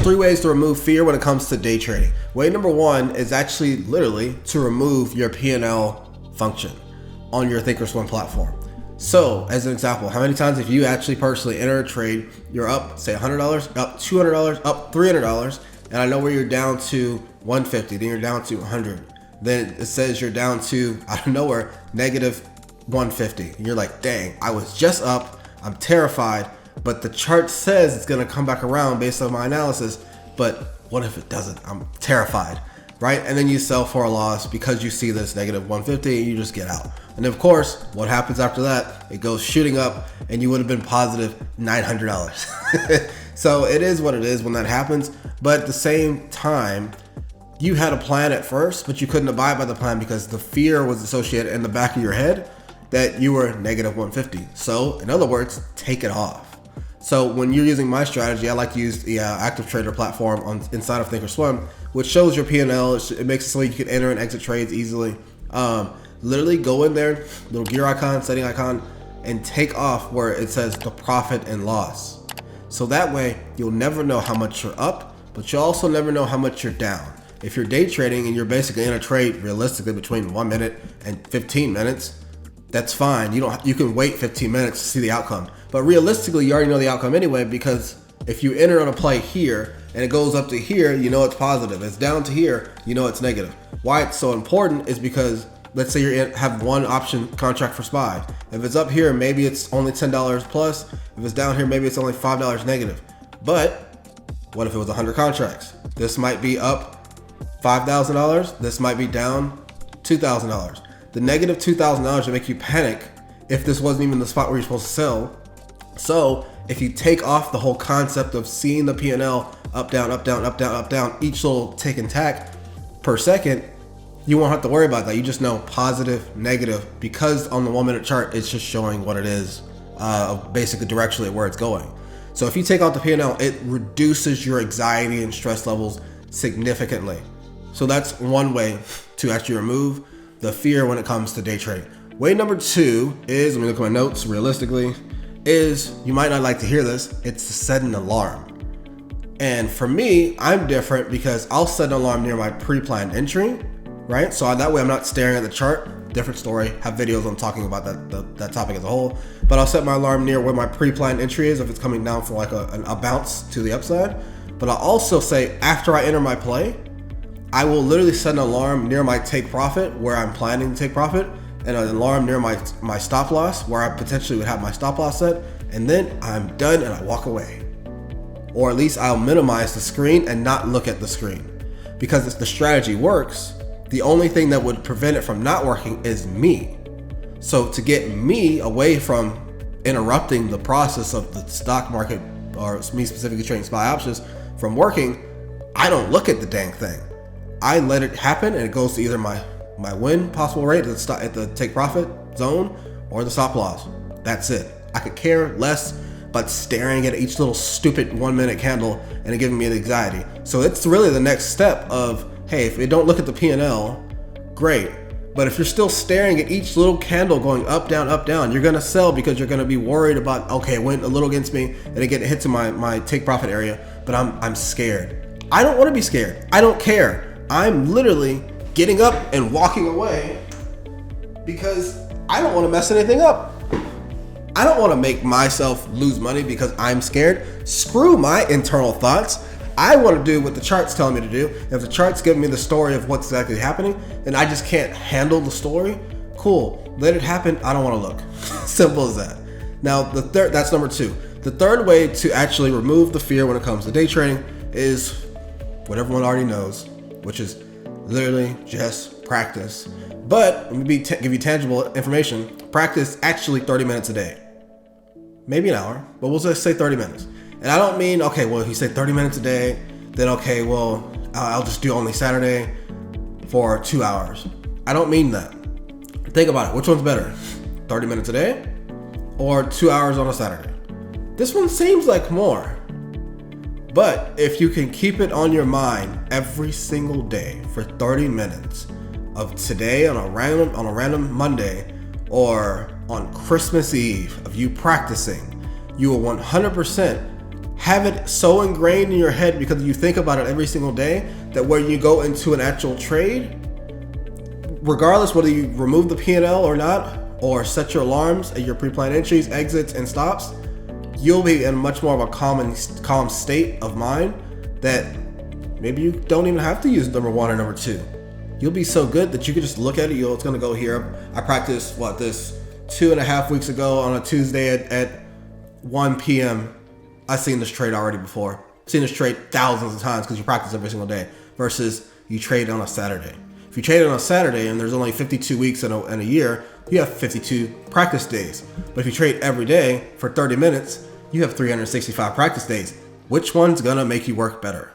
3 ways to remove fear when it comes to day trading. Way number 1 is actually literally to remove your P&L function on your Thinkorswim platform. So as an example, how many times if you actually personally enter a trade, you're up, say $100, up $200, up $300, and I know where you're down to 150, then you're down to 100. Then it says you're down to, out of nowhere, negative 150. And you're like, dang, I was just up, I'm terrified, but the chart says it's gonna come back around based on my analysis, but what if it doesn't? I'm terrified, right? And then you sell for a loss because you see this negative 150 and you just get out. And of course, what happens after that? It goes shooting up and you would have been positive $900. So it is what it is when that happens. But at the same time, you had a plan at first, but you couldn't abide by the plan because the fear was associated in the back of your head that you were negative 150. So in other words, take it off. So when you're using my strategy, I like to use the Active Trader platform inside of Thinkorswim, which shows your P&L. It makes it so you can enter and exit trades easily. Literally go in there, little gear icon, setting icon, and take off where it says the profit and loss. So that way you'll never know how much you're up, but you'll also never know how much you're down. If you're day trading and you're basically in a trade realistically between 1 minute and 15 minutes, that's fine. You can wait 15 minutes to see the outcome. But realistically, you already know the outcome anyway, because if you enter on a play here and it goes up to here, you know it's positive. It's down to here, you know it's negative. Why it's so important is because let's say you have one option contract for SPY. If it's up here, maybe it's only $10 plus. If it's down here, maybe it's only $5 negative. But what if it was 100 contracts? This might be up $5,000. This might be down $2,000. The negative $2,000 would make you panic if this wasn't even the spot where you're supposed to sell. So if you take off the whole concept of seeing the P&L up, down, up, down, up, down, up, down, each little tick and tack per second, you won't have to worry about that. You just know positive, negative, because on the 1 minute chart, it's just showing what it is, basically directionally where it's going. So if you take out the P&L, it reduces your anxiety and stress levels significantly. So that's one way to actually remove the fear when it comes to day trading. Way number 2 is, let me look at my notes realistically, is, you might not like to hear this, it's to set an alarm. And for me, I'm different because I'll set an alarm near my pre-planned entry, right? So that way I'm not staring at the chart. Different story, have videos on talking about that topic as a whole. But I'll set my alarm near where my pre-planned entry is if it's coming down for like a bounce to the upside. But I'll also say after I enter my play, I will literally set an alarm near my take profit where I'm planning to take profit, and an alarm near my stop loss where I potentially would have my stop loss set, and then I'm done and I walk away. Or at least I'll minimize the screen and not look at the screen. Because if the strategy works, the only thing that would prevent it from not working is me. So to get me away from interrupting the process of the stock market, or me specifically trading SPY options, from working, I don't look at the dang thing. I let it happen and it goes to either my win possible rate at the take profit zone or the stop loss. That's it. I could care less but staring at each little stupid 1 minute candle and it giving me the anxiety. So it's really the next step of, hey, if you don't look at the P&L, great. But if you're still staring at each little candle going up, down, you're gonna sell because you're gonna be worried about, okay, it went a little against me and it hit to my take profit area, but I'm scared. I don't wanna be scared. I don't care. I'm literally getting up and walking away because I don't wanna mess anything up. I don't wanna make myself lose money because I'm scared. Screw my internal thoughts. I want to do what the chart's telling me to do. If the chart's giving me the story of what's exactly happening, and I just can't handle the story, cool, let it happen. I don't want to look. Simple as that. Now, that's number 2. The third way to actually remove the fear when it comes to day trading is what everyone already knows, which is literally just practice. But let me give you tangible information. Practice actually 30 minutes a day. Maybe an hour, but we'll just say 30 minutes. And I don't mean, okay, well, if you say 30 minutes a day, then okay, well, I'll just do only Saturday for 2 hours. I don't mean that. Think about it. Which one's better? 30 minutes a day or 2 hours on a Saturday? This one seems like more. But if you can keep it on your mind every single day for 30 minutes of today on a random Monday or on Christmas Eve of you practicing, you will 100% have it so ingrained in your head because you think about it every single day that when you go into an actual trade, regardless whether you remove the P&L or not, or set your alarms at your pre-planned entries, exits, and stops, you'll be in much more of a calm state of mind that maybe you don't even have to use number 1 or number 2. You'll be so good that you can just look at it. It's going to go here. I practiced this 2.5 weeks ago on a Tuesday at 1 p.m. I've seen this trade already before. I've seen this trade thousands of times because you practice every single day versus you trade on a Saturday. If you trade on a Saturday and there's only 52 weeks in a year, you have 52 practice days. But if you trade every day for 30 minutes, you have 365 practice days. Which one's gonna make you work better?